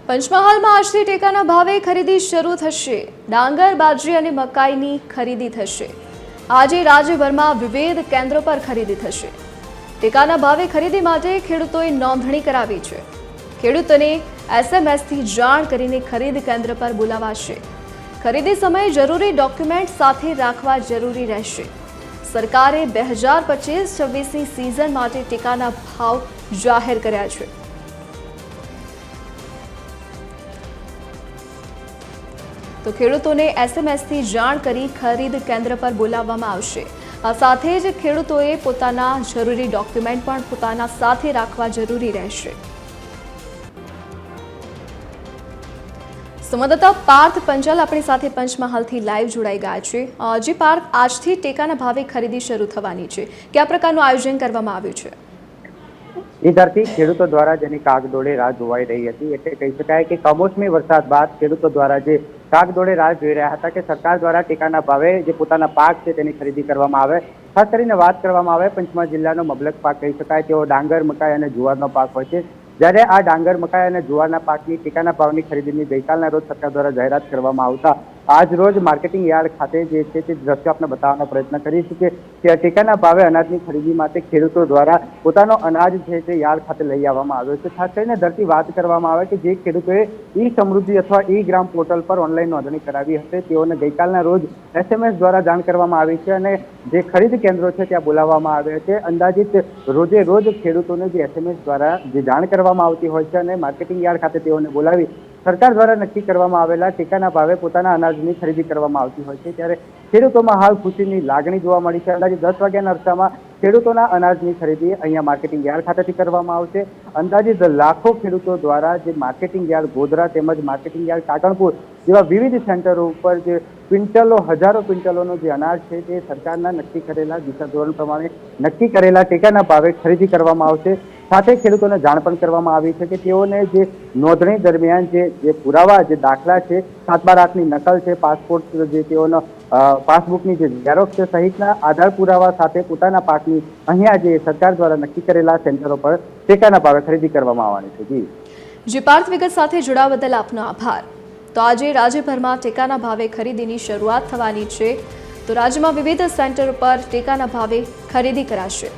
પંચમહાલમાં આજથી ટેકાના ભાવે ખરીદી શરૂ થશે। ડાંગર, બાજરી અને મકાઈની ખરીદી થશે। આજે રાજ્યભરમાં વિવિધ કેન્દ્રો પર ખરીદી થશે। ટેકાના ભાવે ખરીદી માટે ખેડૂતોએ નોંધણી કરાવી છે। ખેડૂતોને એસએમએસથી જાણ કરીને ખરીદ કેન્દ્ર પર બોલાવાશે। ખરીદી સમયે જરૂરી ડોક્યુમેન્ટ સાથે રાખવા જરૂરી રહેશે। સરકારે 2025-26ની સિઝન માટે ટેકાના ભાવ જાહેર કર્યા છે। તો ખેડૂતોને એસએમએસથી જાણ કરી ખરીદ કેન્દ્ર પર બોલાવવામાં આવશે। આ સાથે જ ખેડૂતોએ પોતાના જરૂરી ડોક્યુમેન્ટ પણ પોતાના સાથે રાખવા જરૂરી રહેશે। સંવાદદાતા પાર્થ પંચાલ આપણી સાથે પંચમહાલથી લાઈવ જોડાઈ ગયા છે। જી પાર્થ, આજથી ટેકાના ભાવે ખરીદી શરૂ થવાની છે, કયા પ્રકારનું આયોજન કરવામાં આવ્યું છે? એ ધરતી ખેડૂતો દ્વારા જેની કાગદોડે રાહ જોવાઈ રહી હતી, એટલે કહી શકાય કે કમોસમી વરસાદ બાદ ખેડૂતો દ્વારા જે કાગદોડે રાહ જોઈ રહ્યા હતા કે સરકાર દ્વારા ટેકાના ભાવે જે પોતાના પાક છે તેની ખરીદી કરવામાં આવે। ખાસ કરીને વાત કરવામાં આવે પંચમહાલ જિલ્લાનો મબલક પાક કહી શકાય તેઓ ડાંગર, મકાઈ અને જુવારનો પાક હોય છે। જ્યારે આ ડાંગર, મકાઈ અને જુવારના પાકની ટેકાના ભાવની ખરીદીની ગઈકાલના રોજ સરકાર દ્વારા જાહેરાત કરવામાં આવતા આજ રોજ માર્કેટિંગ યાર્ડ ખાતે જે છે તે દ્રશ્યો આપણે બતાવવાનો પ્રયત્ન કરીશું કે ટેકાના ભાવે અનાજની ખરીદી માટે ખેડૂતો દ્વારા પોતાનો અનાજ છે તે યાર્ડ ખાતે લઈ આવવામાં આવ્યો છે। ખાસ કરીને ધરતી વાત કરવામાં આવે કે જે ખેડૂતોએ ઈ સમૃદ્ધિ અથવા ઈ ગ્રામ પોર્ટલ પર ઓનલાઈન નોંધણી કરાવી હશે તેઓને ગઈકાલના રોજ એસએમએસ દ્વારા જાણ કરવામાં આવી છે અને જે ખરીદ કેન્દ્રો છે ત્યાં બોલાવવામાં આવ્યા છે। અંદાજિત રોજે રોજ ખેડૂતોને જે એસએમએસ દ્વારા જે જાણ કરવામાં આવતી હોય છે અને માર્કેટિંગ યાર્ડ ખાતે તેઓને બોલાવી સરકાર દ્વારા નક્કી કરવામાં આવેલા ટેકાના ભાવે પોતાના અનાજની ખરીદી કરવામાં આવતી હોય છે। ત્યારે ખેડૂતોમાં હાલ ખુશીની લાગણી જોવા મળી છે। અંદાજે 10 વાગ્યાના અરસામાં ખેડૂતોના અનાજની ખરીદી અહીંયા માર્કેટિંગ યાર્ડ ખાતેથી કરવામાં આવશે। અંદાજિત લાખો ખેડૂતો દ્વારા જે માર્કેટિંગ યાર્ડ ગોધરા તેમજ માર્કેટિંગ યાર્ડ કાકણપુર જેવા વિવિધ સેન્ટરો ઉપર જે ક્વિન્ટલો, હજારો ક્વિન્ટલોનો જે અનાજ છે તે સરકારના નક્કી કરેલા દિશા ધોરણ પ્રમાણે નક્કી કરેલા ટેકાના ભાવે ખરીદી કરવામાં આવશે। સાથે ખેડૂતોને જાણ પણ કરવામાં આવી છે કે તેઓને જે નોંધણી દરમિયાન જે પુરાવા, જે દાખલા છે, 7/8ની નકલ છે, પાસપોર્ટ, જે તેઓનો પાસબુકની જે ઝેરોક્ષ છે સહિતના આધાર પુરાવા સાથે પોતાના પાકની અહીંયા જે સરકાર દ્વારા નક્કી કરેલા સેન્ટરો પર ટેકાના ભાવે ખરીદી કરવામાં આવવાની છે। જી પાર્થ, વિગત સાથે જોડાવા બદલ આપનો આભાર। તો આજે રાજ્યભરમાં ટેકાના ભાવે ખરીદીની શરૂઆત થવાની છે। તો રાજ્યમાં વિવિધ સેન્ટર પર ટેકાના ભાવે ખરીદી કરાશે।